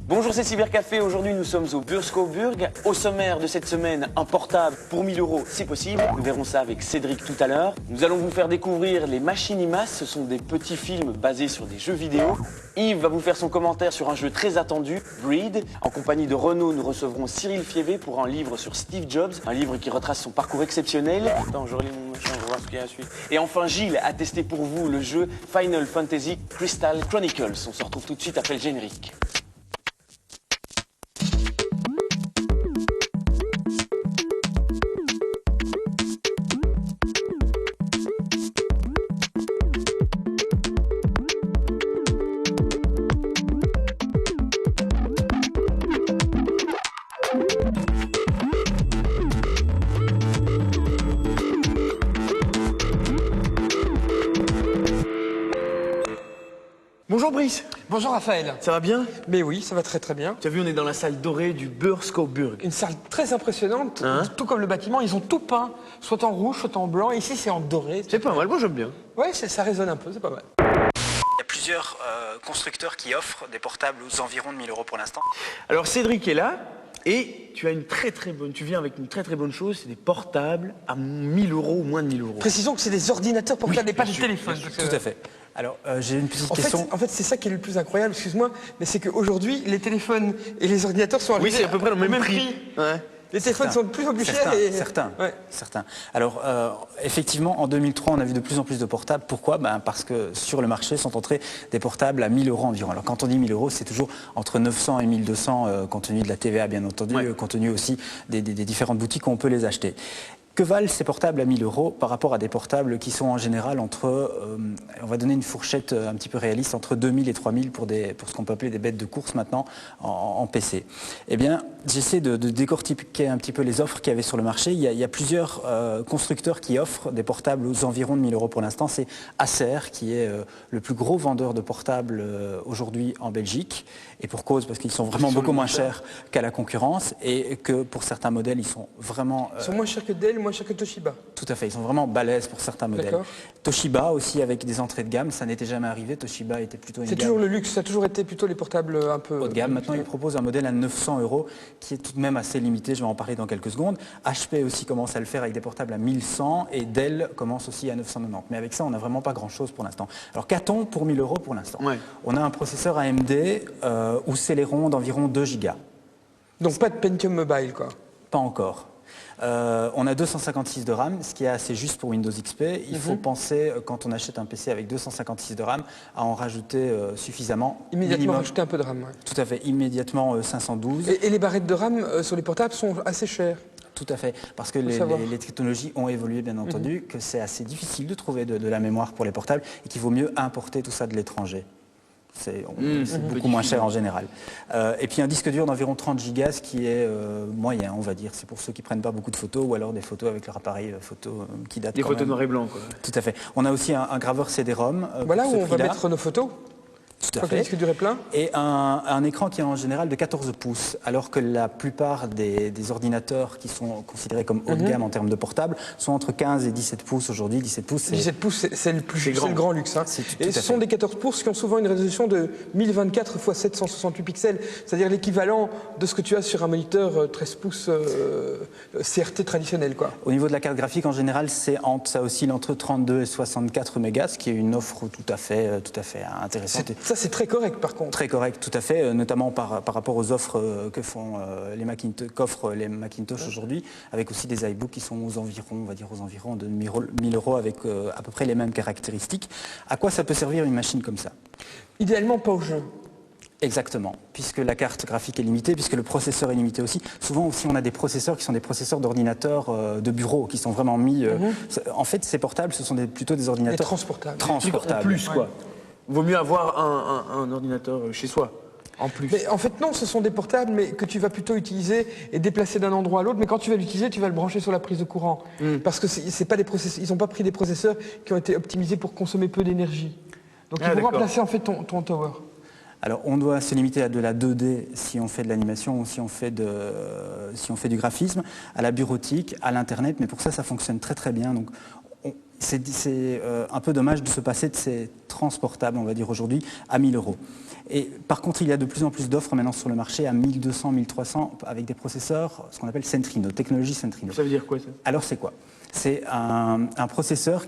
Bonjour, c'est Cybercafé. Aujourd'hui, nous sommes au Burg. Au sommaire de cette semaine, un portable pour 1000 €, si possible. Nous verrons ça avec Cédric tout à l'heure. Nous allons vous faire découvrir les Machinimas. Ce sont des petits films basés sur des jeux vidéo. Yves va vous faire son commentaire sur un jeu très attendu, Breed. En compagnie de Renaud, nous recevrons Cyril Fievé pour un livre sur Steve Jobs. Un livre qui retrace son parcours exceptionnel. Attends, je relis mon machin, on va voir ce qu'il y a à suivre. Et enfin, Gilles a testé pour vous le jeu Final Fantasy Crystal Chronicles. On se retrouve tout de suite après le générique. Bonjour Brice. Bonjour Raphaël. Ça va bien? Mais oui, ça va très très bien. Tu as vu, on est dans la salle dorée du Burg. Une salle très impressionnante, Hein? tout comme le bâtiment, ils ont tout peint, soit en rouge, soit en blanc. Ici c'est en doré. C'est pas mal, moi j'aime bien. Ouais, ça résonne un peu, c'est pas mal. Il y a plusieurs constructeurs qui offrent des portables aux environs de 1000 € pour l'instant. Alors Cédric est là et tu viens avec une très bonne chose, c'est des portables à 1000 € ou moins de 1000 €. Précisons que c'est des ordinateurs portables et pas des téléphones. Tout à fait. Alors, j'ai une petite En question. fait, c'est ça qui est le plus incroyable, excuse-moi, mais c'est qu'aujourd'hui, les téléphones et les ordinateurs sont arrivés Oui, c'est à peu près le même prix. Ouais. Les téléphones sont de plus en plus chers. Certains. Alors, effectivement, en 2003, on a vu de plus en plus de portables. Pourquoi? Parce que sur le marché sont entrés des portables à 1000 € environ. Alors, quand on dit 1000 €, c'est toujours entre 900 et 1200, compte tenu de la TVA, bien entendu, compte tenu aussi des différentes boutiques où on peut les acheter. Que valent ces portables à 1000 € par rapport à des portables qui sont en général entre, on va donner une fourchette un petit peu réaliste, entre 2000 et 3000 pour ce qu'on peut appeler des bêtes de course maintenant en PC. Eh bien, j'essaie de décortiquer un petit peu les offres qu'il y avait sur le marché. Il y a plusieurs constructeurs qui offrent des portables aux environs de 1000 € pour l'instant. C'est Acer qui est le plus gros vendeur de portables aujourd'hui en Belgique. Et pour cause, parce qu'ils sont vraiment beaucoup moins chers qu'à la concurrence et que pour certains modèles, ils sont vraiment... Ils sont moins chers que Dell, moins chers que Toshiba. Tout à fait, ils sont vraiment balèzes pour certains modèles. Toshiba aussi avec des entrées de gamme, ça n'était jamais arrivé. Toshiba était plutôt une gamme... C'est toujours le luxe, ça a toujours été plutôt les portables un peu... haut de gamme. Maintenant, ils proposent un modèle à 900 € qui est tout de même assez limité, je vais en parler dans quelques secondes. HP aussi commence à le faire avec des portables à 1100 et Dell commence aussi à 990. Mais avec ça, on n'a vraiment pas grand-chose pour l'instant. Alors qu'a-t-on pour 1000 € pour l'instant? On a un processeur AMD ou Celeron d'environ 2 Go. Donc pas de Pentium Mobile, quoi? Pas encore. On a 256 de RAM, ce qui est assez juste pour Windows XP. Il faut penser, quand on achète un PC avec 256 de RAM, à en rajouter suffisamment. Immédiatement rajouter un peu de RAM. Ouais. Tout à fait, immédiatement 512. Et les barrettes de RAM sur les portables sont assez chères. Tout à fait, parce que les technologies ont évolué, bien entendu, que c'est assez difficile de trouver de la mémoire pour les portables et qu'il vaut mieux importer tout ça de l'étranger. C'est beaucoup moins cher en général. Et puis un disque dur d'environ 30 Go, ce qui est moyen, on va dire. C'est pour ceux qui prennent pas beaucoup de photos ou alors des photos avec leur appareil photo qui date. Des photos noir et blanc, quoi. Tout à fait. On a aussi un graveur CD-ROM. Voilà où on va mettre nos photos. Tout à fait. Le disque dur est plein. Et un écran qui est en général de 14 pouces, alors que la plupart des ordinateurs qui sont considérés comme haut de gamme en termes de portables sont entre 15 et 17 pouces aujourd'hui. 17 pouces, c'est le grand luxe. Hein. Et ce sont des 14 pouces qui ont souvent une résolution de 1024 x 768 pixels, c'est-à-dire l'équivalent de ce que tu as sur un moniteur 13 pouces CRT traditionnel, quoi. Au niveau de la carte graphique, en général, ça oscille entre 32 et 64 mégas, ce qui est une offre tout à fait intéressante. Ça, c'est très correct, par contre. Très correct, tout à fait, notamment par rapport aux offres qu'offrent les Macintosh aujourd'hui, avec aussi des iBooks qui sont aux environs de 1000 € avec à peu près les mêmes caractéristiques. À quoi ça peut servir une machine comme ça? Idéalement, pas au jeu. Exactement, puisque la carte graphique est limitée, puisque le processeur est limité aussi. Souvent aussi, on a des processeurs qui sont des processeurs d'ordinateurs de bureau, qui sont vraiment mis... En fait, ces portables, ce sont plutôt des ordinateurs... Des transportables. En plus, quoi. Vaut mieux avoir un ordinateur chez soi, en plus. Mais en fait, non, ce sont des portables mais que tu vas plutôt utiliser et déplacer d'un endroit à l'autre. Mais quand tu vas l'utiliser, tu vas le brancher sur la prise de courant. Parce que c'est pas ils n'ont pas pris des processeurs qui ont été optimisés pour consommer peu d'énergie. Donc ils vont remplacer en fait ton tower. Alors on doit se limiter à de la 2D si on fait de l'animation ou si on fait du graphisme, à la bureautique, à l'internet, mais pour ça, ça fonctionne très très bien. Donc C'est un peu dommage de se passer de ces transportables, on va dire aujourd'hui, à 1 000 €. Et par contre, il y a de plus en plus d'offres maintenant sur le marché à 1 200, 1 300 avec des processeurs, ce qu'on appelle Centrino, technologie Centrino. Ça veut dire quoi ça? Alors c'est quoi? C'est un processeur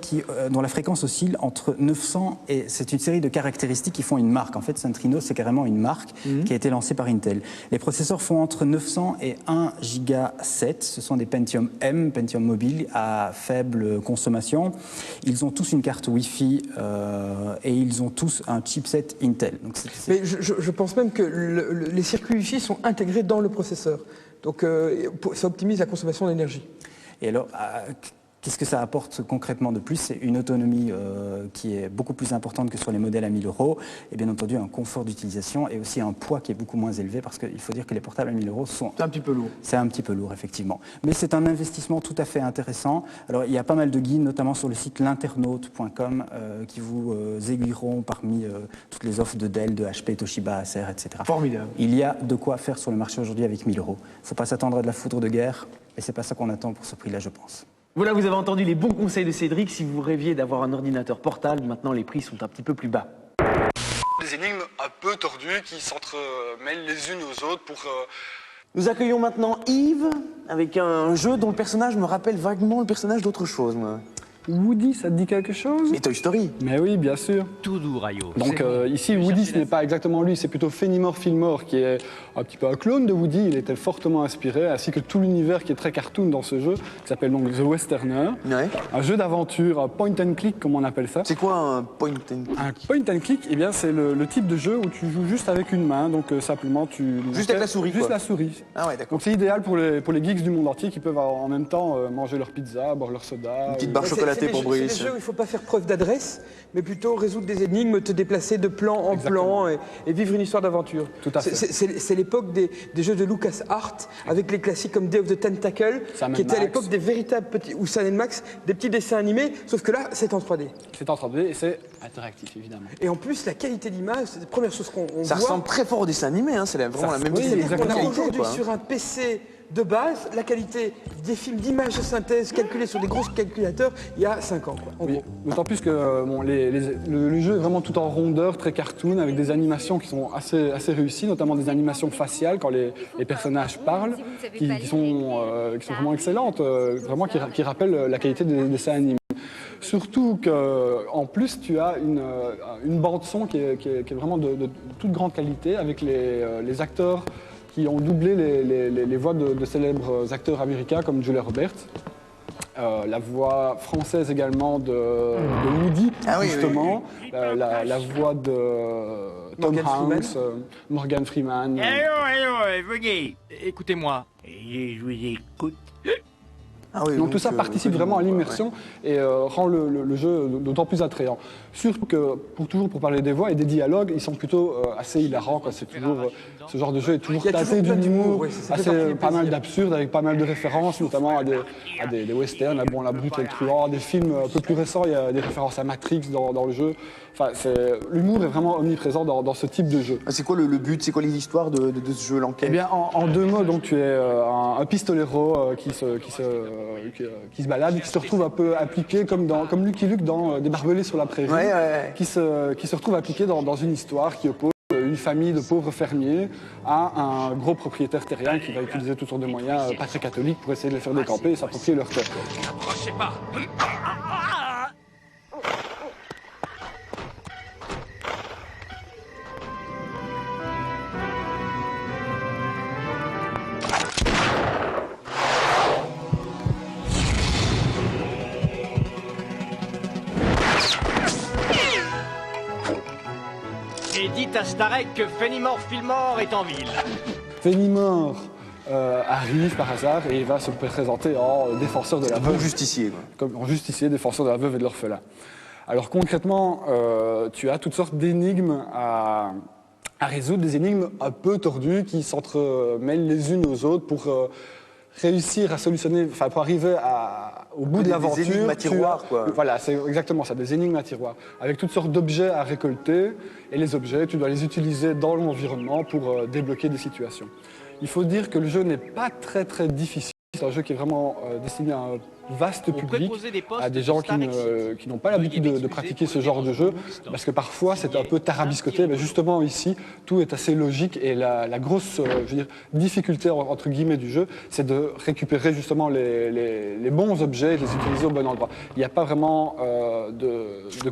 dont la fréquence oscille entre 900 et c'est une série de caractéristiques qui font une marque. En fait, Centrino, c'est carrément une marque qui a été lancée par Intel. Les processeurs font entre 900 et 1 giga 7. Ce sont des Pentium M, Pentium mobile à faible consommation. Ils ont tous une carte Wi-Fi et ils ont tous un chipset Intel. Donc Mais je pense même que les circuits Wi-Fi sont intégrés dans le processeur. Donc ça optimise la consommation d'énergie. Et alors, qu'est-ce que ça apporte concrètement de plus? C'est une autonomie qui est beaucoup plus importante que sur les modèles à 1 000 € et bien entendu un confort d'utilisation et aussi un poids qui est beaucoup moins élevé parce qu'il faut dire que les portables à 1 000 € sont... C'est un petit peu lourd. C'est un petit peu lourd, effectivement. Mais c'est un investissement tout à fait intéressant. Alors, il y a pas mal de guides, notamment sur le site l'internaute.com, qui vous aiguilleront parmi toutes les offres de Dell, de HP, Toshiba, Acer, etc. Formidable. Il y a de quoi faire sur le marché aujourd'hui avec 1 000 €. Il ne faut pas s'attendre à de la foudre de guerre et c'est pas ça qu'on attend pour ce prix-là, je pense. Voilà, vous avez entendu les bons conseils de Cédric. Si vous rêviez d'avoir un ordinateur portable, maintenant les prix sont un petit peu plus bas. Des énigmes un peu tordues qui s'entremêlent les unes aux autres pour... Nous accueillons maintenant Yves avec un jeu dont le personnage me rappelle vaguement le personnage d'autre chose, moi. Woody, ça te dit quelque chose? Et Toy Story. Mais oui, bien sûr. Tout doux, Rayo. Donc ici, Woody, ce n'est pas exactement lui, c'est plutôt Fenimore Fillmore, qui est un petit peu un clone de Woody. Il était fortement inspiré, ainsi que tout l'univers qui est très cartoon dans ce jeu, qui s'appelle donc The Westerner. Ouais. Un jeu d'aventure, un point and click, comme on appelle ça. C'est quoi un point and... Un point and click, eh bien, c'est le type de jeu où tu joues juste avec une main, donc simplement tu... Juste avec la souris, Juste quoi. la souris. Ah ouais, d'accord. Donc c'est idéal pour les geeks du monde entier qui peuvent en même temps manger leur pizza, boire leur soda. Une petite barre chocolatée pour C'est des Brice. jeux où il ne faut pas faire preuve d'adresse, mais plutôt résoudre des énigmes, te déplacer de plan en Exactement. plan et vivre une histoire d'aventure. Tout à fait. C'est l'époque des jeux de LucasArts, avec les classiques comme Day of the Tentacle, Sam qui étaient à Max. l'époque des véritables petits, ou Sam Max, des petits dessins animés, sauf que là, c'est en 3D. C'est en 3D et c'est interactif, évidemment. Et en plus, la qualité d'image, c'est la première chose qu'on Ça voit. ressemble très fort au dessin animé, hein. C'est vraiment la même oui, qualité. C'est-à-dire qu'on a exactement. aujourd'hui quoi. sur un PC de base, la qualité des films d'images de synthèse calculés sur des gros calculateurs il y a 5 ans. Quoi, en Oui, gros. d'autant plus que bon, le jeu est vraiment tout en rondeur, très cartoon, avec des animations qui sont assez réussies, notamment des animations faciales quand les personnages parlent, qui sont vraiment excellentes, vraiment qui rappellent la qualité des dessins animés. Surtout qu'en plus, tu as une bande-son qui est vraiment de toute grande qualité, avec les acteurs qui ont doublé les voix de célèbres acteurs américains comme Julia Roberts. La voix française également de Woody, Ah oui, justement. La voix de Tom Morgan Hanks, Morgan Freeman. Venez, écoutez-moi. Je vous écoute. Ah oui, Donc tout ça participe vraiment à l'immersion et rend le jeu d'autant plus attrayant. Surtout que pour parler des voix et des dialogues, ils sont plutôt assez hilarants. C'est toujours ce genre de jeu est toujours Il y a tâté toujours plein d'humour, d'humour, oui, ça fait partie du pas mal plaisir. d'absurdes avec pas mal de références, notamment à des westerns, à La Brute et le Truand, des films un peu plus récents. Il y a des références à Matrix dans le jeu. Enfin, l'humour est vraiment omniprésent dans ce type de jeu. Ah, c'est quoi le but? C'est quoi l'histoire de ce jeu, l'enquête? Eh bien, en deux mots, donc tu es un pistolero qui se balade, qui se retrouve un peu appliqué comme Lucky Luke dans Des Barbelés sur la Prairie, Ouais. qui se retrouve appliqué dans une histoire qui oppose une famille de pauvres fermiers à un gros propriétaire terrien qui va utiliser toutes sortes de moyens pas très catholiques pour essayer de les faire décamper et s'approprier leur terre. Approchez pas. Et dites à Starek que Fenimore Fillmore est en ville. Fenimore arrive par hasard et il va se présenter en défenseur de la Bon veuve. justicier, quoi. Comme en justicier, défenseur de la veuve et de l'orphelin. Alors concrètement, tu as toutes sortes d'énigmes à résoudre, des énigmes un peu tordues qui s'entremêlent les unes aux autres pour réussir à solutionner, enfin pour arriver au bout de Des l'aventure. énigmes à tiroir, quoi. Voilà, c'est exactement ça, des énigmes à tiroir, avec toutes sortes d'objets à récolter, et les objets, tu dois les utiliser dans l'environnement pour débloquer des situations. Il faut dire que le jeu n'est pas très difficile. C'est un jeu qui est vraiment destiné à un vaste public, préposé des postes à des gens de Starexit. qui n'ont pas l'habitude de pratiquer ce genre de jeu, parce que parfois c'est un peu tarabiscoté, mais justement ici tout est assez logique et la grosse je veux dire, difficulté entre guillemets du jeu, c'est de récupérer justement les bons objets et de les utiliser au bon endroit. Il n'y a pas vraiment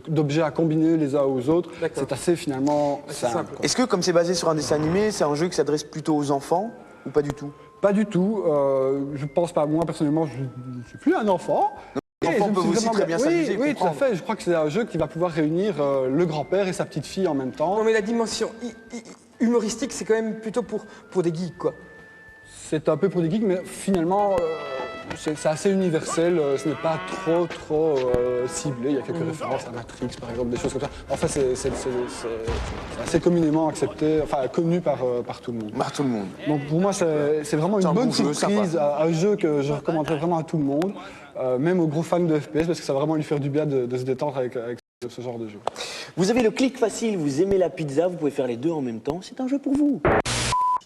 d'objets à combiner les uns aux autres, c'est assez finalement simple. Est-ce que comme c'est basé sur un dessin animé, c'est un jeu qui s'adresse plutôt aux enfants ou pas du tout? Pas du tout. Je pense pas. Moi, personnellement, je ne suis plus un enfant. L'enfant peut aussi très bien s'amuser. Oui, tout à fait. Je crois que c'est un jeu qui va pouvoir réunir le grand-père et sa petite fille en même temps. Non mais la dimension humoristique, c'est quand même plutôt pour des geeks, quoi. C'est un peu pour des geeks, mais finalement, c'est assez universel. Ce n'est pas trop ciblé. Il y a quelques références à Matrix, par exemple, des choses comme ça. En fait, c'est assez communément accepté, enfin connu par tout le monde. Par tout le monde. Donc pour moi, c'est vraiment une bonne bon jeu, surprise, un jeu que je recommanderais vraiment à tout le monde, même aux gros fans de FPS, parce que ça va vraiment lui faire du bien de se détendre avec ce genre de jeu. Vous avez le clic facile, vous aimez la pizza, vous pouvez faire les deux en même temps, c'est un jeu pour vous.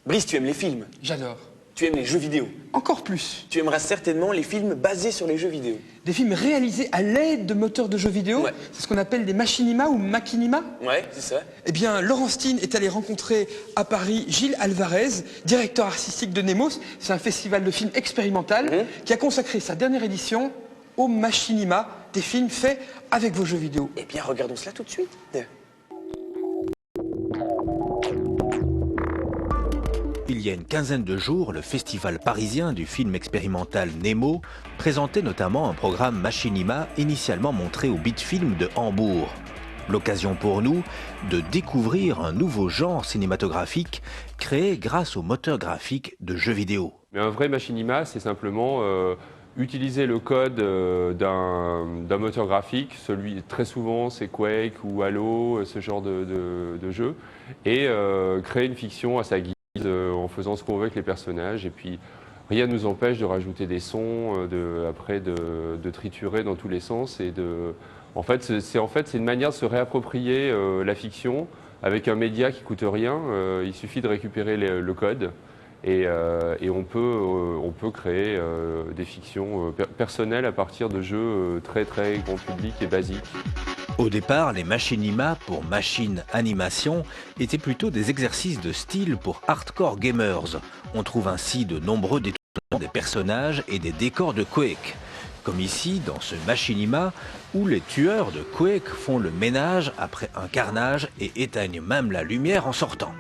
Brice, tu aimes les films, J'adore. tu aimes les jeux vidéo, Encore plus. tu aimeras certainement les films basés sur les jeux vidéo. Des films réalisés à l'aide de moteurs de jeux vidéo, Ouais. c'est ce qu'on appelle des machinima ou machinima. Ouais, c'est ça. Eh bien, Laurent Steen est allé rencontrer à Paris Gilles Alvarez, directeur artistique de Nemos. C'est un festival de films expérimental qui a consacré sa dernière édition au machinima, des films faits avec vos jeux vidéo. Eh bien, regardons cela tout de suite. Il y a une quinzaine de jours, le festival parisien du film expérimental Nemo présentait notamment un programme Machinima initialement montré au Bitfilm de Hambourg. L'occasion pour nous de découvrir un nouveau genre cinématographique créé grâce au moteur graphique de jeux vidéo. Mais un vrai machinima, c'est simplement utiliser le code d'un moteur graphique, très souvent c'est Quake ou Halo, ce genre de jeu, et créer une fiction à sa guise en faisant ce qu'on veut avec les personnages. Et puis rien ne nous empêche de rajouter des sons, de triturer dans tous les sens. En fait, c'est une manière de se réapproprier la fiction avec un média qui coûte rien. Il suffit de récupérer le code. Et on peut créer des fictions personnelles à partir de jeux très grand public et basiques. Au départ, les machinima pour machine animation étaient plutôt des exercices de style pour hardcore gamers. On trouve ainsi de nombreux détournements des personnages et des décors de Quake. Comme ici, dans ce machinima, où les tueurs de Quake font le ménage après un carnage et éteignent même la lumière en sortant.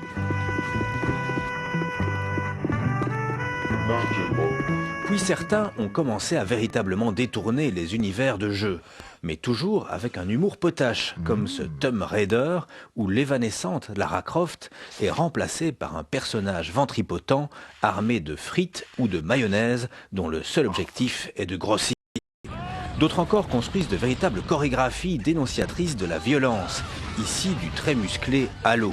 Puis certains ont commencé à véritablement détourner les univers de jeu, mais toujours avec un humour potache, comme ce Tomb Raider où l'évanescente Lara Croft est remplacée par un personnage ventripotent armé de frites ou de mayonnaise dont le seul objectif est de grossir. D'autres encore construisent de véritables chorégraphies dénonciatrices de la violence, ici du très musclé Halo.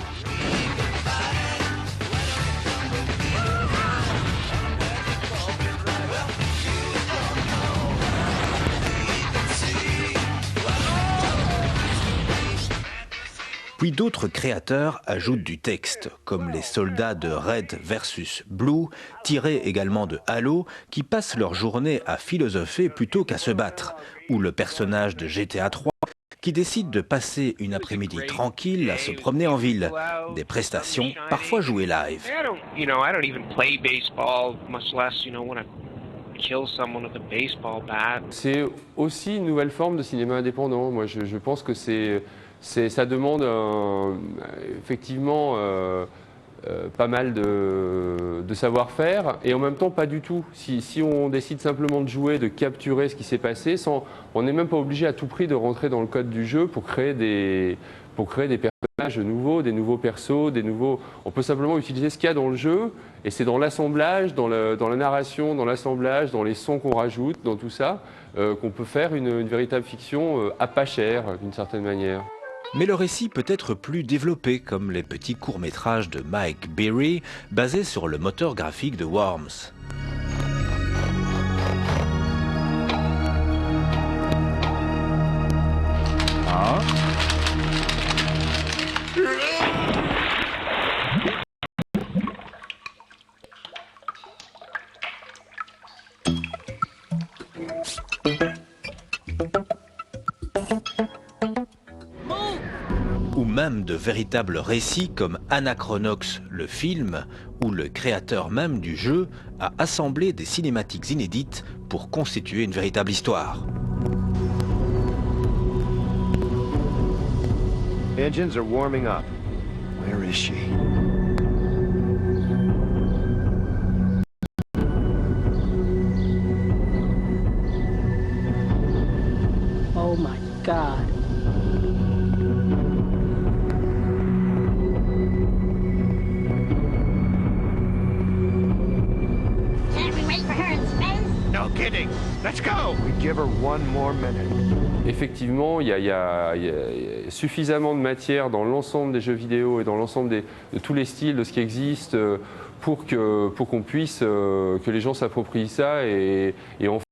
Puis d'autres créateurs ajoutent du texte, comme les soldats de Red vs Blue, tirés également de Halo, qui passent leur journée à philosopher plutôt qu'à se battre, ou le personnage de GTA 3, qui décide de passer une après-midi tranquille à se promener en ville. Des prestations parfois jouées live. C'est aussi une nouvelle forme de cinéma indépendant. Moi, je pense que ça demande effectivement pas mal de savoir-faire et en même temps pas du tout. Si on décide simplement de jouer, de capturer ce qui s'est passé, on n'est même pas obligé à tout prix de rentrer dans le code du jeu pour créer des personnages nouveaux, des nouveaux persos, on peut simplement utiliser ce qu'il y a dans le jeu et c'est dans l'assemblage, dans la narration, dans l'assemblage, dans les sons qu'on rajoute, dans tout ça, qu'on peut faire une véritable fiction à pas cher d'une certaine manière. Mais le récit peut être plus développé, comme les petits courts-métrages de Mike Berry, basés sur le moteur graphique de Worms. même de véritables récits comme Anachronox, le film, où le créateur même du jeu a assemblé des cinématiques inédites pour constituer une véritable histoire. Engines are warming up. Where is she? Oh my God. Can't we wait for her in space? No kidding. Let's go. We give her one more minute. Effectivement, il y a suffisamment de matière dans l'ensemble des jeux vidéo et dans l'ensemble de tous les styles de ce qui existe pour qu'on puisse, que les gens s'approprient ça et en fait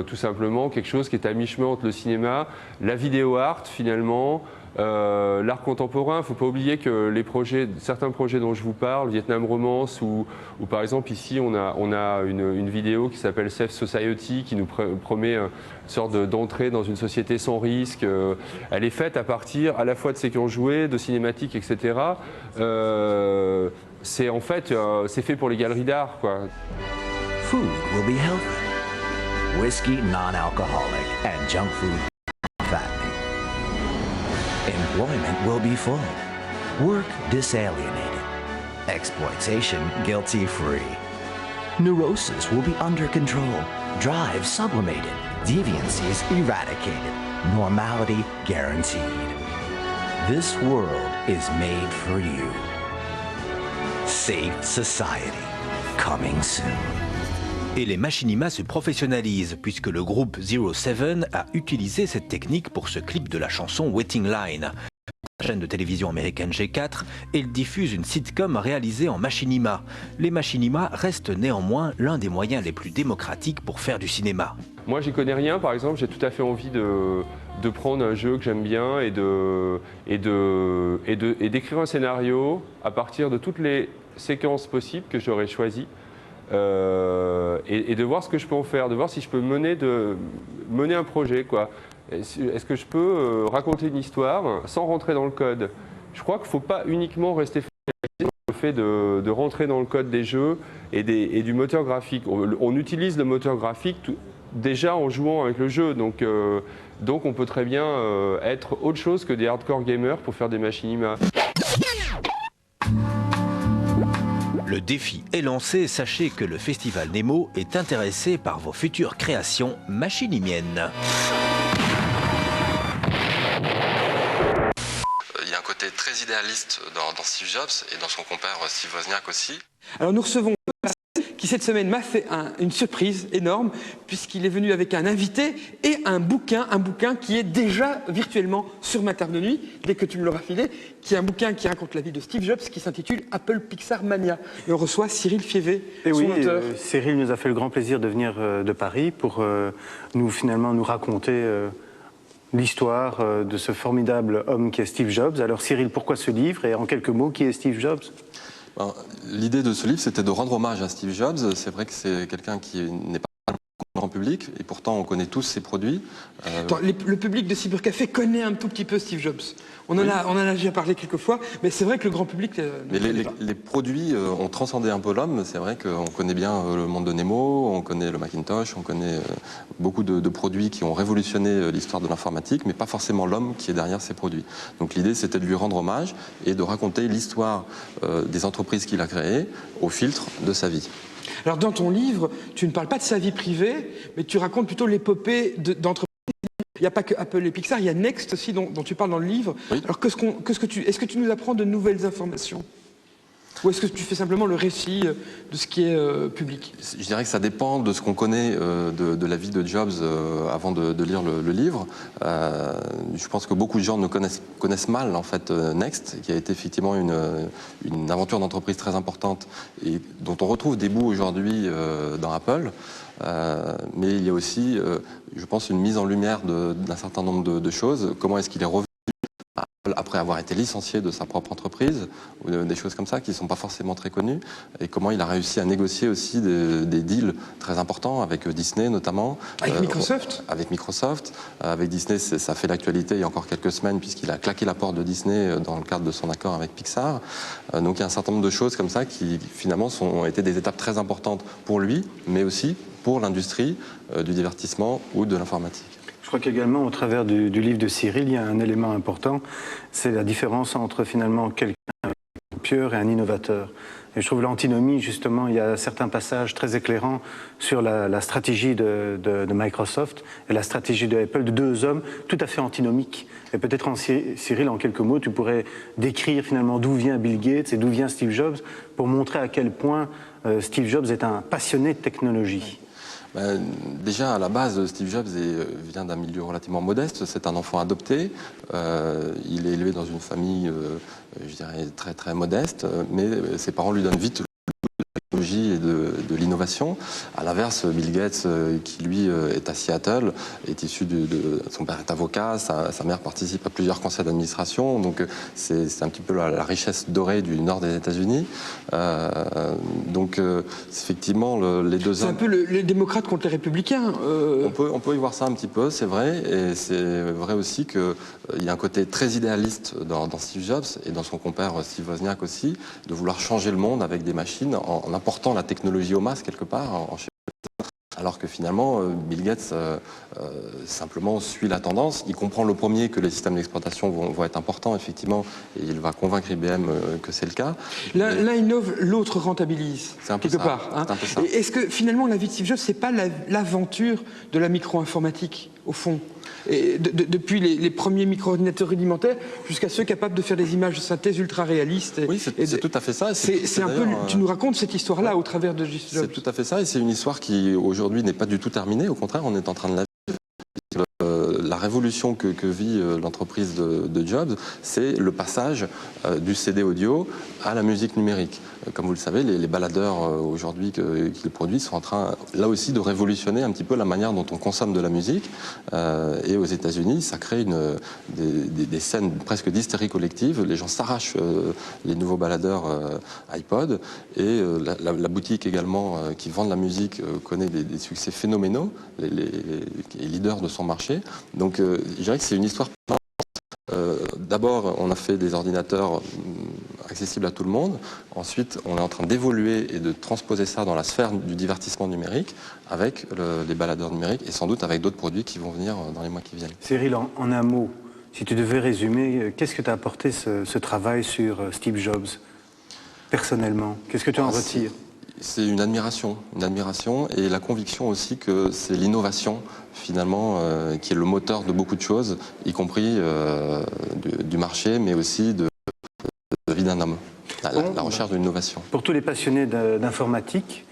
tout simplement quelque chose qui est à mi-chemin entre le cinéma, la vidéo art finalement, l'art contemporain. Il ne faut pas oublier que certains projets dont je vous parle, Vietnam Romance ou par exemple ici on a une vidéo qui s'appelle Safe Society qui nous promet une sorte d'entrée dans une société sans risque. Elle est faite à partir à la fois de séquences jouées, de cinématiques, etc. C'est en fait c'est fait pour les galeries d'art, quoi. Food will be healthy. Whiskey non-alcoholic and junk food fattening. Employment will be full. Work disalienated. Exploitation guilty-free. Neurosis will be under control. Drive sublimated. Deviancies eradicated. Normality guaranteed. This world is made for you. Safe Society. Coming soon. Et les machinimas se professionnalisent puisque le groupe Zero Seven a utilisé cette technique pour ce clip de la chanson Waiting Line. La chaîne de télévision américaine G4, elle diffuse une sitcom réalisée en machinima. Les machinimas restent néanmoins l'un des moyens les plus démocratiques pour faire du cinéma. Moi j'y connais rien, par exemple, j'ai tout à fait envie de prendre un jeu que j'aime bien et d'écrire un scénario à partir de toutes les séquences possibles que j'aurais choisies. Et de voir ce que je peux en faire, de voir si je peux mener un projet, quoi. Est-ce que je peux raconter une histoire sans rentrer dans le code? Je crois qu'il ne faut pas uniquement rester focalisé sur le fait de rentrer dans le code des jeux et du moteur graphique. On utilise le moteur graphique déjà en jouant avec le jeu, donc on peut très bien être autre chose que des hardcore gamers pour faire des machinimas. Le défi est lancé, sachez que le Festival Nemo est intéressé par vos futures créations machinimiennes. Il y a un côté très idéaliste dans Steve Jobs et dans son compère Steve Wozniak aussi. Alors nous recevons qui cette semaine m'a fait une surprise énorme puisqu'il est venu avec un invité et un bouquin qui est déjà virtuellement sur ma table de nuit, dès que tu me l'auras filé, qui est un bouquin qui raconte la vie de Steve Jobs qui s'intitule Apple Pixar Mania. Et on reçoit Cyril Fievé, son auteur. Cyril nous a fait le grand plaisir de venir de Paris pour nous raconter l'histoire de ce formidable homme qui est Steve Jobs. Alors Cyril, pourquoi ce livre et en quelques mots, qui est Steve Jobs ? L'idée de ce livre, c'était de rendre hommage à Steve Jobs. C'est vrai que c'est quelqu'un qui n'est pas grand public, et pourtant on connaît tous ses produits. Attends, le public de Cybercafé connaît un tout petit peu Steve Jobs. On en a déjà parlé quelques fois, mais c'est vrai que le grand public mais les produits ont transcendé un peu l'homme. C'est vrai qu'on connaît bien le monde de Nemo, on connaît le Macintosh, on connaît beaucoup de produits qui ont révolutionné l'histoire de l'informatique, mais pas forcément l'homme qui est derrière ces produits. Donc l'idée, c'était de lui rendre hommage et de raconter l'histoire des entreprises qu'il a créées au filtre de sa vie. Alors dans ton livre, tu ne parles pas de sa vie privée, mais tu racontes plutôt l'épopée d'entreprises. Il n'y a pas que Apple et Pixar, il y a Next aussi dont tu parles dans le livre. Oui. Alors est-ce que tu nous apprends de nouvelles informations ? Ou est-ce que tu fais simplement le récit de ce qui est public ? Je dirais que ça dépend de ce qu'on connaît de la vie de Jobs avant de lire le livre. Je pense que beaucoup de gens connaissent mal en fait Next, qui a été effectivement une aventure d'entreprise très importante et dont on retrouve des bouts aujourd'hui dans Apple. Mais il y a aussi, je pense, une mise en lumière d'un certain nombre de choses. Comment est-ce qu'il est revenu à Apple après avoir été licencié de sa propre entreprise, ou des choses comme ça qui ne sont pas forcément très connues, et comment il a réussi à négocier aussi des deals très importants avec Disney notamment. Avec Microsoft. Avec Microsoft. Avec Disney, ça fait l'actualité il y a encore quelques semaines, puisqu'il a claqué la porte de Disney dans le cadre de son accord avec Pixar. Donc il y a un certain nombre de choses comme ça qui finalement ont été des étapes très importantes pour lui, mais aussi pour l'industrie du divertissement ou de l'informatique. Je crois qu'également, au travers du livre de Cyril, il y a un élément important, c'est la différence entre finalement quelqu'un pur et un innovateur. Et je trouve l'antinomie, justement, il y a certains passages très éclairants sur la stratégie de Microsoft et la stratégie de Apple, de deux hommes tout à fait antinomiques. Et peut-être, Cyril, en quelques mots, tu pourrais décrire finalement d'où vient Bill Gates et d'où vient Steve Jobs pour montrer à quel point Steve Jobs est un passionné de technologie. Déjà, à la base, Steve Jobs vient d'un milieu relativement modeste. C'est un enfant adopté. Il est élevé dans une famille, je dirais, très, très modeste. Mais ses parents lui donnent vite de la technologie et de l'innovation. À l'inverse, Bill Gates, qui lui est à Seattle, est issu son père est avocat, sa mère participe à plusieurs conseils d'administration. Donc, c'est un petit peu la richesse dorée du nord des États-Unis. Donc, effectivement, les deux hommes... C'est un peu les démocrates contre les républicains. On peut y voir ça un petit peu, c'est vrai. Et c'est vrai aussi qu'il y a un côté très idéaliste dans Steve Jobs et dans son compère Steve Wozniak aussi, de vouloir changer le monde avec des machines en apportant la technologie au masse quelque part. Alors que finalement, Bill Gates simplement suit la tendance. Il comprend le premier que les systèmes d'exploitation vont être importants, effectivement, et il va convaincre IBM que c'est le cas. L'un innove, l'autre rentabilise, quelque part. Hein. Est-ce que finalement la vie de Steve Jobs, c'est pas l'aventure de la micro-informatique, au fond? Et depuis les premiers micro-ordinateurs rudimentaires jusqu'à ceux capables de faire des images de synthèse ultra réalistes. Oui, c'est tout à fait ça. C'est un peu, tu nous racontes cette histoire-là au travers de Steve Jobs. C'est tout à fait ça, et c'est une histoire qui aujourd'hui n'est pas du tout terminée. Au contraire, on est en train de la vivre. La révolution que vit l'entreprise de Jobs, c'est le passage du CD audio à la musique numérique. Comme vous le savez, les baladeurs aujourd'hui qu'il produit sont en train, là aussi, de révolutionner un petit peu la manière dont on consomme de la musique. Et aux États-Unis, ça crée des scènes presque d'hystérie collective. Les gens s'arrachent les nouveaux baladeurs iPod. Et la boutique également qui vend de la musique connaît des succès phénoménaux, est leader de son marché. Donc je dirais que c'est une histoire. D'abord, on a fait des ordinateurs accessibles à tout le monde. Ensuite, on est en train d'évoluer et de transposer ça dans la sphère du divertissement numérique avec les baladeurs numériques et sans doute avec d'autres produits qui vont venir dans les mois qui viennent. Cyril, en un mot, si tu devais résumer, qu'est-ce que t'a apporté ce travail sur Steve Jobs, personnellement? Qu'est-ce que tu en retires? C'est une admiration et la conviction aussi que c'est l'innovation finalement qui est le moteur de beaucoup de choses, y compris du marché, mais aussi de la vie d'un homme, la recherche de l'innovation. Pour tous les passionnés d'informatique,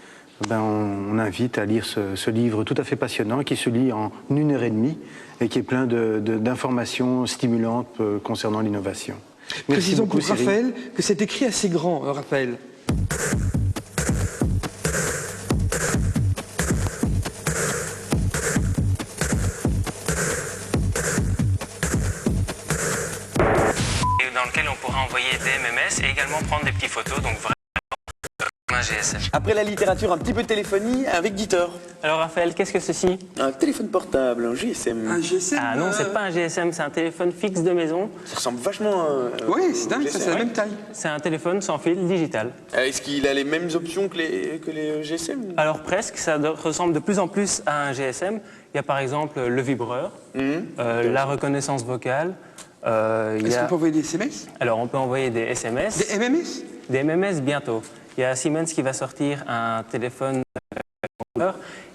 on invite à lire ce livre tout à fait passionnant qui se lit en 1h30 et qui est plein d'informations stimulantes concernant l'innovation. Précisons pour Raphaël que c'est écrit assez grand, Raphaël. Dans lequel on pourra envoyer des MMS et également prendre des petites photos, donc vraiment un GSM. Après la littérature, un petit peu de téléphonie avec Dieter. Alors Raphaël, qu'est-ce que ceci? Un téléphone portable, un GSM. Un GSM? Ah non, c'est pas un GSM, c'est un téléphone fixe de maison. Ça ressemble vachement à... Oui, c'est dingue, ça c'est la même taille. C'est un téléphone sans fil digital. Est-ce qu'il a les mêmes options que les GSM? Alors presque, ça ressemble de plus en plus à un GSM. Il y a par exemple le vibreur, la reconnaissance vocale. Est-ce qu'on peut envoyer des SMS? Alors on peut envoyer des SMS. Des MMS? Des MMS bientôt. Il y a Siemens qui va sortir un téléphone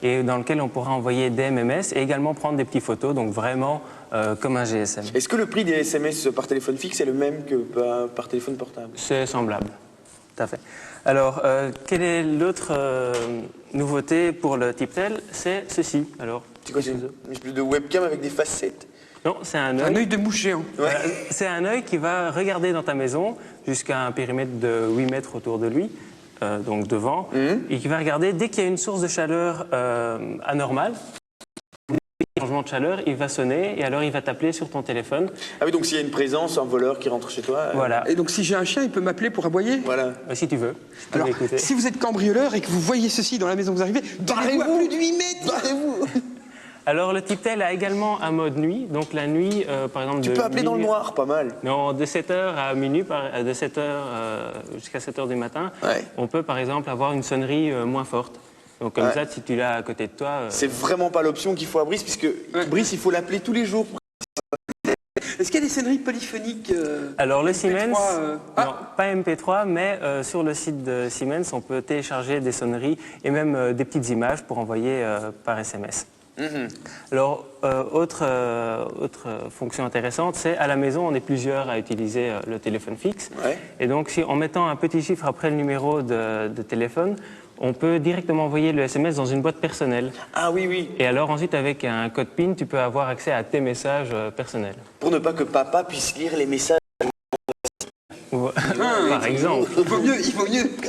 et dans lequel on pourra envoyer des MMS et également prendre des petites photos, donc vraiment comme un GSM. Est-ce que le prix des SMS par téléphone fixe est le même que par téléphone portable? C'est semblable, tout à fait. Alors, quelle est l'autre nouveauté pour le TipTel? C'est ceci. Alors, c'est quoi, c'est une espèce de webcam avec des facettes? Non, c'est un œil. Un œil de mouche géant. Voilà, c'est un œil qui va regarder dans ta maison jusqu'à un périmètre de 8 mètres autour de lui, donc devant, et qui va regarder dès qu'il y a une source de chaleur anormale, changement de chaleur, il va sonner et alors il va t'appeler sur ton téléphone. Ah oui, donc s'il y a une présence, un voleur qui rentre chez toi... Voilà. Et donc si j'ai un chien, il peut m'appeler pour aboyer? Voilà. Si tu veux. Alors, si vous êtes cambrioleur et que vous voyez ceci dans la maison où vous arrivez, barrez-vous à plus de 8 mètres, barrez-vous. Alors le Tiptel a également un mode nuit, donc la nuit, par exemple... Tu peux appeler dans le noir, pas mal. Non, de 7h à minuit, de 7h jusqu'à 7h du matin, on peut par exemple avoir une sonnerie moins forte. Donc comme ça, si tu l'as à côté de toi... C'est vraiment pas l'option qu'il faut à Brice, puisque Brice, il faut l'appeler tous les jours. Est-ce qu'il y a des sonneries polyphoniques Alors le Siemens, MP3, non, pas MP3, mais sur le site de Siemens, on peut télécharger des sonneries et même des petites images pour envoyer par SMS. Alors, autre fonction intéressante, c'est à la maison, on est plusieurs à utiliser le téléphone fixe. Et donc, en mettant un petit chiffre après le numéro de téléphone, on peut directement envoyer le SMS dans une boîte personnelle. Ah oui, oui. Et alors ensuite, avec un code PIN, tu peux avoir accès à tes messages personnels. Pour ne pas que papa puisse lire les messages. Par exemple. Il vaut mieux que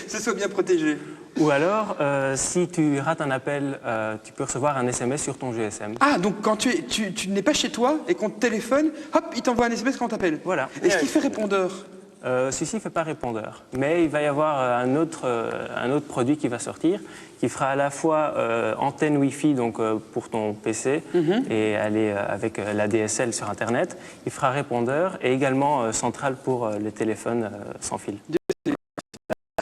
ce soit bien protégé. Ou alors, si tu rates un appel, tu peux recevoir un SMS sur ton GSM. Ah, donc quand tu n'es pas chez toi et qu'on te téléphone, hop, il t'envoie un SMS quand on t'appelle. Voilà. Est-ce qu'il fait répondeur? Celui-ci ne fait pas répondeur, mais il va y avoir un autre produit qui va sortir, qui fera à la fois antenne Wi-Fi donc, pour ton PC et aller avec la DSL sur Internet. Il fera répondeur et également centrale pour les téléphones sans fil.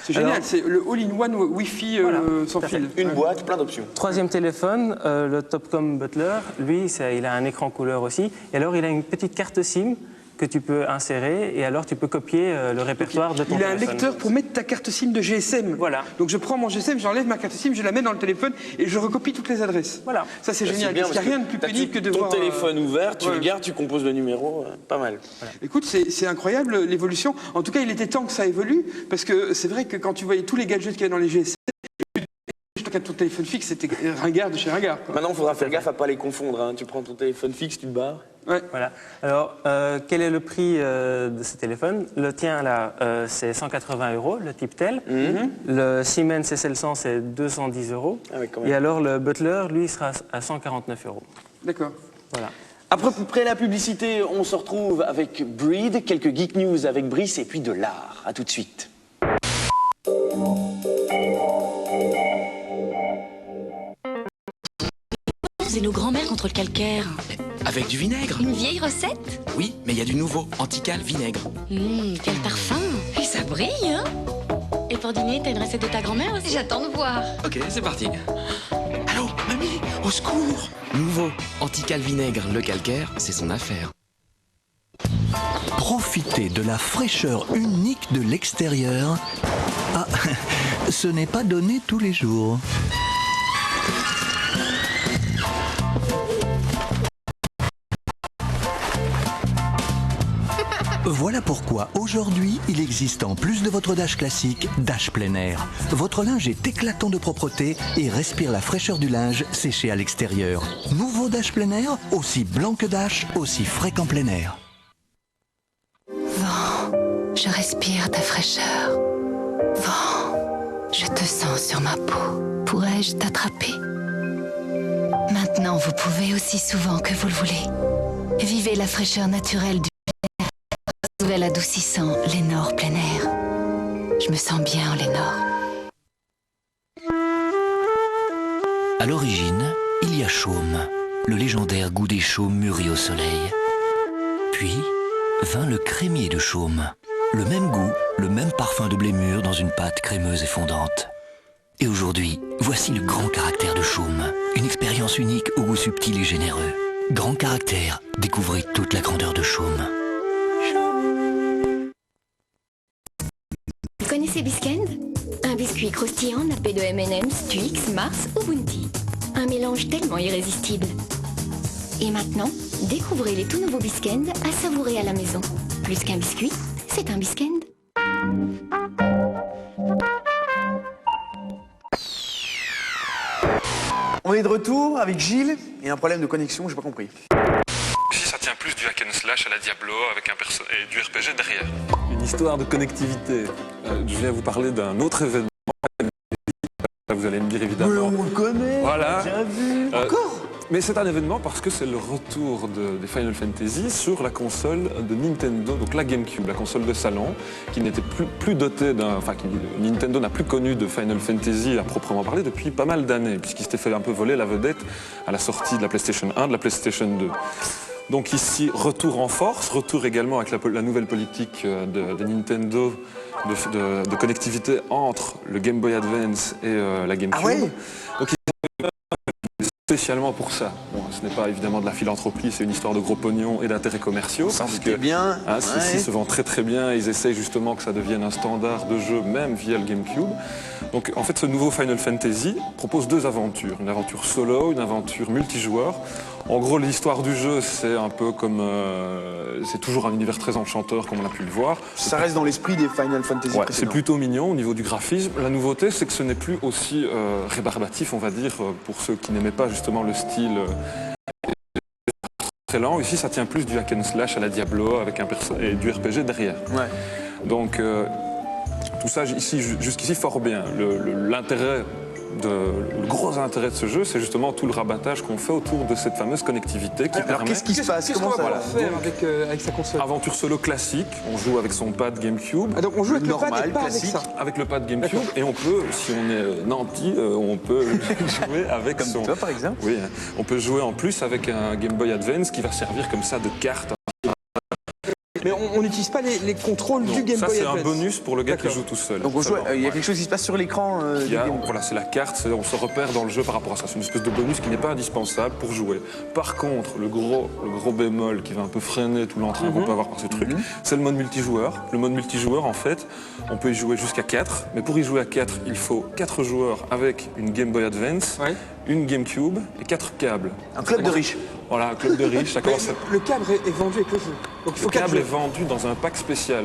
C'est génial, c'est le all-in-one Wi-Fi sans fil. Une boîte, plein d'options. Troisième téléphone, le Topcom Butler, lui, il a un écran couleur aussi. Et alors, il a une petite carte SIM que tu peux insérer et alors tu peux copier le répertoire de ton téléphone. Il a un lecteur pour mettre ta carte SIM de GSM. Voilà. Donc je prends mon GSM, j'enlève ma carte SIM, je la mets dans le téléphone et je recopie toutes les adresses. Voilà. Ça c'est génial, parce qu'il n'y a rien de plus pénible que de voir... Ton téléphone ouvert, tu regardes, tu composes le numéro, pas mal. Voilà. Écoute, c'est incroyable l'évolution. En tout cas, il était temps que ça évolue, parce que c'est vrai que quand tu voyais tous les gadgets qu'il y a dans les GSM, ton téléphone fixe, c'était ringard de chez ringard. Maintenant, il faudra faire gaffe à pas les confondre. Hein. Tu prends ton téléphone fixe, tu te barres. Ouais. Voilà. Alors, quel est le prix de ce téléphone? Le tien, là, c'est 180 €, le Tiptel. Le Siemens SL100, c'est 210 €. Ah oui, quand même. Et alors, le Butler, lui, sera à 149 €. D'accord. Voilà. Après la publicité, on se retrouve avec Breed, quelques geek news avec Brice et puis de l'art. À tout de suite. C'est nos grands-mères contre le calcaire. Avec du vinaigre. Une vieille recette? Oui, mais il y a du nouveau, Antical vinaigre. Quel parfum! Et ça brille, hein? Et pour dîner, t'as une recette de ta grand-mère aussi? J'attends de voir. Ok, c'est parti. Allô, mamie, au secours! Nouveau, Antical vinaigre, le calcaire, c'est son affaire. Profitez de la fraîcheur unique de l'extérieur. Ah, ce n'est pas donné tous les jours. Voilà pourquoi aujourd'hui, il existe en plus de votre Dash classique, Dash plein air. Votre linge est éclatant de propreté et respire la fraîcheur du linge séché à l'extérieur. Nouveau Dash plein air, aussi blanc que Dash, aussi frais qu'en plein air. Vent, je respire ta fraîcheur. Vent, je te sens sur ma peau. Pourrais-je t'attraper? Maintenant, vous pouvez aussi souvent que vous le voulez. Vivez la fraîcheur naturelle du nouvel adoucissant Lénore plein air. Je me sens bien en Lénore. À l'origine, il y a Chaume, le légendaire goût des chaumes mûris au soleil. Puis vint le crémier de Chaume, le même goût, le même parfum de blé mûr dans une pâte crémeuse et fondante. Et aujourd'hui, voici le grand caractère de Chaume, une expérience unique au goût subtil et généreux. Grand caractère, découvrez toute la grandeur de Chaume. Vous connaissez Biscend? Un biscuit croustillant nappé de M&M's, Twix, Mars ou Bounty. Un mélange tellement irrésistible. Et maintenant, découvrez les tout nouveaux Biscend à savourer à la maison. Plus qu'un biscuit, c'est un Biscend. On est de retour avec Gilles et un problème de connexion, j'ai pas compris. Ici, ça tient plus du hack and slash à la Diablo avec et du RPG derrière. Une histoire de connectivité. Je viens vous parler d'un autre événement. Vous allez me dire évidemment. Mais on le connaît. Voilà. Bien vu. Encore. Mais c'est un événement parce que c'est le retour des Final Fantasy sur la console de Nintendo, donc la GameCube, la console de salon, qui n'était plus dotée Nintendo n'a plus connu de Final Fantasy à proprement parler depuis pas mal d'années, puisqu'il s'était fait un peu voler la vedette à la sortie de la PlayStation 1, de la PlayStation 2. Donc ici, retour en force, retour également avec la nouvelle politique de Nintendo de connectivité entre le Game Boy Advance et la GameCube. Ah ouais. Donc, spécialement pour ça. Bon, ce n'est pas évidemment de la philanthropie, c'est une histoire de gros pognon et d'intérêts commerciaux. Parce que bien. Ceci se vend très très bien. Ils essayent justement que ça devienne un standard de jeu, même via le GameCube. Donc en fait, ce nouveau Final Fantasy propose deux aventures. Une aventure solo, une aventure multijoueur. En gros, l'histoire du jeu, c'est un peu comme... c'est toujours un univers très enchanteur, comme on a pu le voir. Ça reste dans l'esprit des Final Fantasy précédents. C'est plutôt mignon au niveau du graphisme. La nouveauté, c'est que ce n'est plus aussi rébarbatif, on va dire, pour ceux qui n'aimaient pas justement le style très lent. Ici, ça tient plus du hack and slash à la Diablo, avec et du RPG derrière. Ouais. Donc, tout ça, ici, jusqu'ici, fort bien. Le gros intérêt de ce jeu, c'est justement tout le rabattage qu'on fait autour de cette fameuse connectivité qui permet... Alors qu'est-ce qui se passe? Comment ça va faire avec sa console? Aventure solo classique, on joue avec son pad GameCube. Ah, donc on joue avec normal, le pad et pas classique. avec ça? Avec le pad GameCube, et on peut, si on est nanti, on peut jouer avec Comme toi, par exemple? Oui, on peut jouer en plus avec un Game Boy Advance qui va servir comme ça de carte. Mais on n'utilise pas les contrôles du Game Boy Advance. Ça, c'est un bonus pour le gars qui joue tout seul. Donc il y a quelque chose qui se passe sur l'écran du Game. Voilà, c'est la carte, on se repère dans le jeu par rapport à ça. C'est une espèce de bonus qui n'est pas indispensable pour jouer. Par contre, le gros bémol qui va un peu freiner tout l'entrain qu'on peut avoir par ce truc, c'est le mode multijoueur. Le mode multijoueur, en fait, on peut y jouer jusqu'à 4. Mais pour y jouer à 4, il faut 4 joueurs avec une Game Boy Advance, une GameCube et 4 câbles. Un club de riches. Voilà, un club de riches. Ça commence Le câble est vendu avec le jeu. Donc il faut le câble est vendu dans un pack spécial.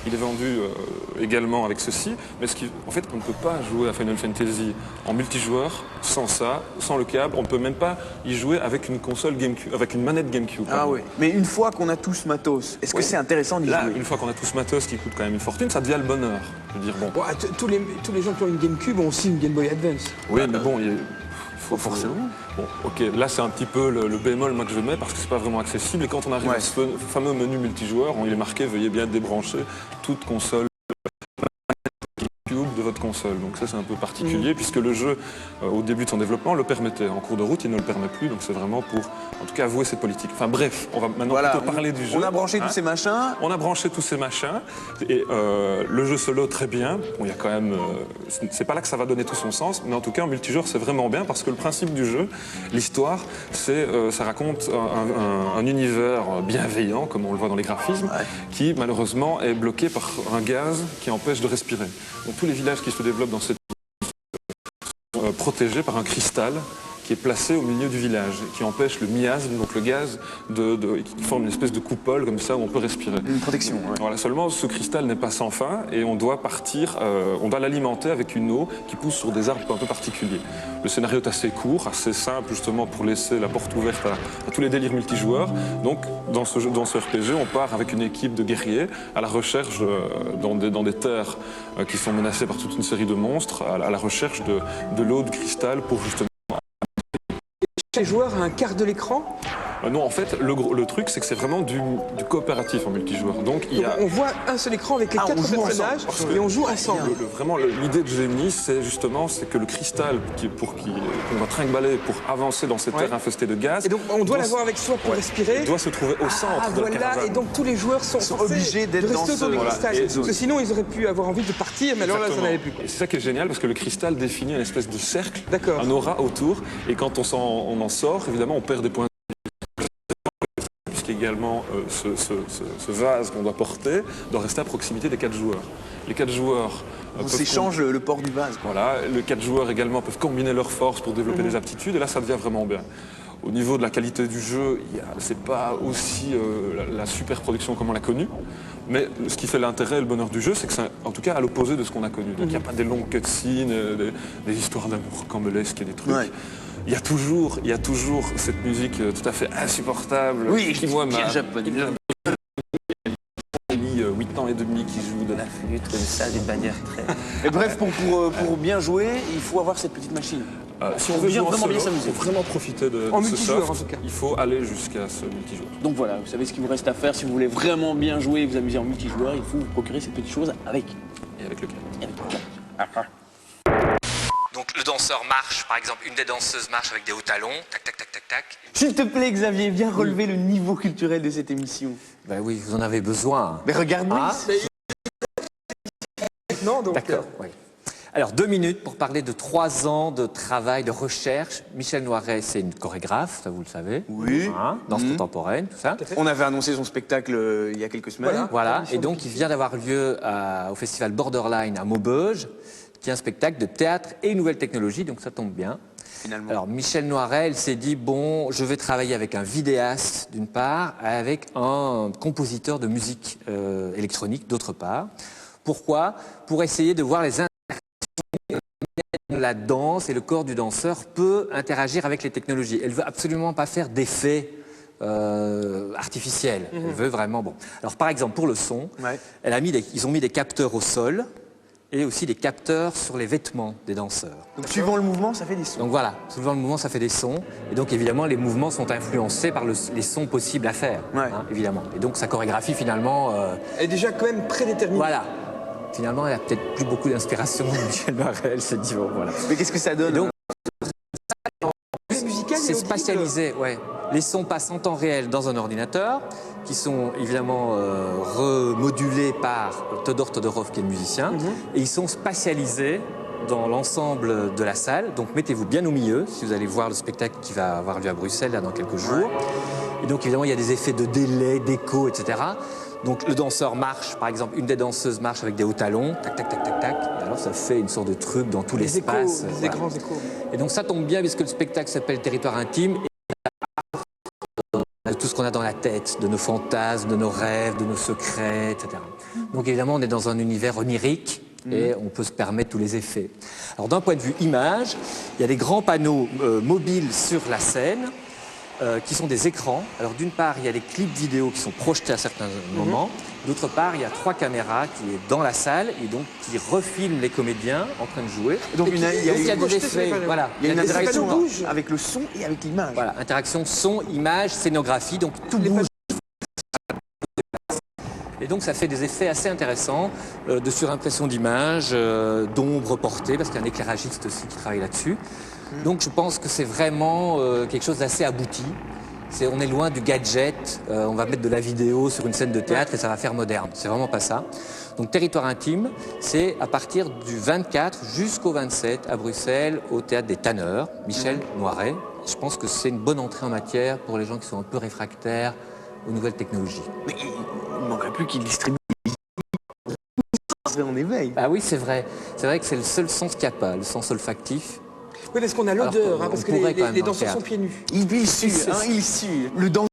Il est vendu également avec ceci, mais en fait, on ne peut pas jouer à Final Fantasy en multijoueur sans ça, sans le câble. On ne peut même pas y jouer avec une console GameCube, avec une manette GameCube. Ah oui. Mais une fois qu'on a tout ce matos, est-ce que c'est intéressant d'y jouer? Là, une fois qu'on a tout ce matos qui coûte quand même une fortune, ça devient le bonheur. Je veux dire, bon. Tous les gens qui ont une GameCube ont aussi une Game Boy Advance. Oui, mais bon, il faut forcément. Bon, ok, là c'est un petit peu le bémol moi que je mets parce que c'est pas vraiment accessible. Et quand on arrive à ce fameux menu multijoueur, il est marqué veuillez bien débrancher toute console de votre console. Donc ça c'est un peu particulier puisque le jeu au début de son développement le permettait. En cours de route il ne le permet plus, donc c'est vraiment pour en tout cas avouer cette politique. Enfin bref, on va maintenant plutôt parler du jeu. On a branché tous ces machins. On a branché tous ces machins et le jeu solo très bien. Bon, il y a quand même c'est pas là que ça va donner tout son sens, mais en tout cas en multijoueur c'est vraiment bien parce que le principe du jeu, l'histoire, c'est ça raconte un univers bienveillant comme on le voit dans les graphismes qui malheureusement est bloqué par un gaz qui empêche de respirer. Donc tous les villages qui se développent dans cette sont protégés par un cristal qui est placé au milieu du village, qui empêche le miasme, donc le gaz, qui forme une espèce de coupole comme ça où on peut respirer. Une protection. Ouais. Voilà, seulement ce cristal n'est pas sans fin et on doit on doit l'alimenter avec une eau qui pousse sur des arbres un peu particuliers. Le scénario est assez court, assez simple justement pour laisser la porte ouverte à tous les délires multijoueurs. Donc dans ce RPG, on part avec une équipe de guerriers à la recherche dans des terres qui sont menacées par toute une série de monstres, à la recherche de l'eau de cristal pour justement... Les joueurs à un quart de l'écran? Non, en fait, le truc, c'est que c'est vraiment du coopératif en multijoueur. Donc, on voit un seul écran avec les 4 personnages et on joue ensemble. Vraiment, l'idée que j'ai mise, c'est justement que le cristal qu'on va trimballer pour avancer dans cette terre infestée de gaz... Et donc, on doit l'avoir avec soi pour respirer. Il doit se trouver au centre de la caravane. Et donc, tous les joueurs sont obligés d'être dans ce cristal. Parce que sinon, ils auraient pu avoir envie de partir, mais alors là, ça n'allait plus. C'est ça qui est génial, parce que le cristal définit une espèce de cercle, un aura autour, et quand on en sort, évidemment, on perd des points. Puisqu'également, ce vase qu'on doit porter doit rester à proximité des 4 joueurs. Les 4 joueurs... On s'échange le port du vase. Voilà, les 4 joueurs également peuvent combiner leurs forces pour développer des aptitudes, et là, ça devient vraiment bien. Au niveau de la qualité du jeu, c'est pas aussi la super production comme on l'a connue, mais ce qui fait l'intérêt et le bonheur du jeu, c'est que c'est en tout cas à l'opposé de ce qu'on a connu. Donc il n'y a pas des longues cutscenes, des histoires d'amour cambolesques et des trucs. Ouais. Il y a toujours cette musique tout à fait insupportable. Oui, qui moi m'a... 8 ans et demi qui joue de la flûte comme ça, d'une manière très... Et bref, pour bien jouer, il faut avoir cette petite machine. Si on veut jouer en vraiment solo, bien s'amuser. il faut vraiment profiter de En ce multijoueur, soft. en tout cas. Il faut aller jusqu'à ce multijoueur. Donc voilà, vous savez ce qu'il vous reste à faire. Si vous voulez vraiment bien jouer et vous amuser en multijoueur, il faut vous procurer cette petite chose avec. Et avec lequel. Donc le danseur marche, par exemple, une des danseuses marche avec des hauts talons, tac, tac, tac, tac, tac. S'il te plaît, Xavier, viens relever le niveau culturel de cette émission. Ben oui, vous en avez besoin. Mais regarde-moi. Non, donc. D'accord, oui. Alors, 2 minutes pour parler de 3 ans de travail, de recherche. Michel Noiret, c'est une chorégraphe, ça vous le savez. Oui. Danse contemporaine, tout ça. On avait annoncé son spectacle il y a quelques semaines. Voilà. Et donc, il vient d'avoir lieu au festival Borderline à Maubeuge, qui est un spectacle de théâtre et nouvelles technologies, donc ça tombe bien. Finalement. Alors, Michel Noiret, elle s'est dit, bon, je vais travailler avec un vidéaste, d'une part, avec un compositeur de musique électronique, d'autre part. Pourquoi? Pour essayer de voir les la danse et le corps du danseur peut interagir avec les technologies. Elle veut absolument pas faire d'effets artificiels. Elle veut vraiment bon. Alors par exemple pour le son, ils ont mis des capteurs au sol et aussi des capteurs sur les vêtements des danseurs. Donc suivant le mouvement, ça fait des sons. Donc voilà, suivant le mouvement, ça fait des sons. Et donc évidemment, les mouvements sont influencés par les sons possibles à faire, évidemment. Et donc sa chorégraphie finalement Elle est déjà quand même prédéterminée. Voilà. Finalement, elle a peut-être plus beaucoup d'inspiration de Michel Noiret. Elle s'est dit, bon, voilà. Mais qu'est-ce que ça donne? Donc, c'est spatialisé, ouais. Les sons passent en temps réel dans un ordinateur, qui sont évidemment remodulés par Todor Todorov, qui est le musicien, et ils sont spatialisés dans l'ensemble de la salle. Donc mettez-vous bien au milieu, si vous allez voir le spectacle qui va avoir lieu à Bruxelles là, dans quelques jours. Et donc évidemment, il y a des effets de délai, d'écho, etc. Donc le danseur marche, par exemple, une des danseuses marche avec des hauts talons, tac, tac, tac, tac, tac, et alors ça fait une sorte de truc dans tout l'espace. Des grands échos. Et donc ça tombe bien puisque le spectacle s'appelle Territoire intime, et tout ce qu'on a dans la tête, de nos fantasmes, de nos rêves, de nos secrets, etc. Donc évidemment, on est dans un univers onirique, et on peut se permettre tous les effets. Alors d'un point de vue image, il y a des grands panneaux mobiles sur la scène, qui sont des écrans. Alors d'une part, il y a des clips vidéo qui sont projetés à certains moments. D'autre part, il y a 3 caméras qui sont dans la salle et donc qui refilment les comédiens en train de jouer. Donc il y a des effets. Voilà. Il y a une interaction avec le son et avec l'image. Voilà, interaction son, image, scénographie, donc tout bouge. Et donc ça fait des effets assez intéressants de surimpression d'images, d'ombre portée, parce qu'il y a un éclairagiste aussi qui travaille là-dessus. Donc je pense que c'est vraiment quelque chose d'assez abouti. On est loin du gadget, on va mettre de la vidéo sur une scène de théâtre et ça va faire moderne. C'est vraiment pas ça. Donc Territoire intime, c'est à partir du 24 jusqu'au 27 à Bruxelles, au Théâtre des Tanneurs, Michel Noiret. Je pense que c'est une bonne entrée en matière pour les gens qui sont un peu réfractaires aux nouvelles technologies. Mais il ne manquerait plus qu'il distribue en éveil. Ah oui, c'est vrai. C'est vrai que c'est le seul sens qu'il n'y a pas, le sens olfactif. Oui, parce qu'on a l'odeur, parce que les danseurs sont pieds nus. Il sue, il sue. Le danseur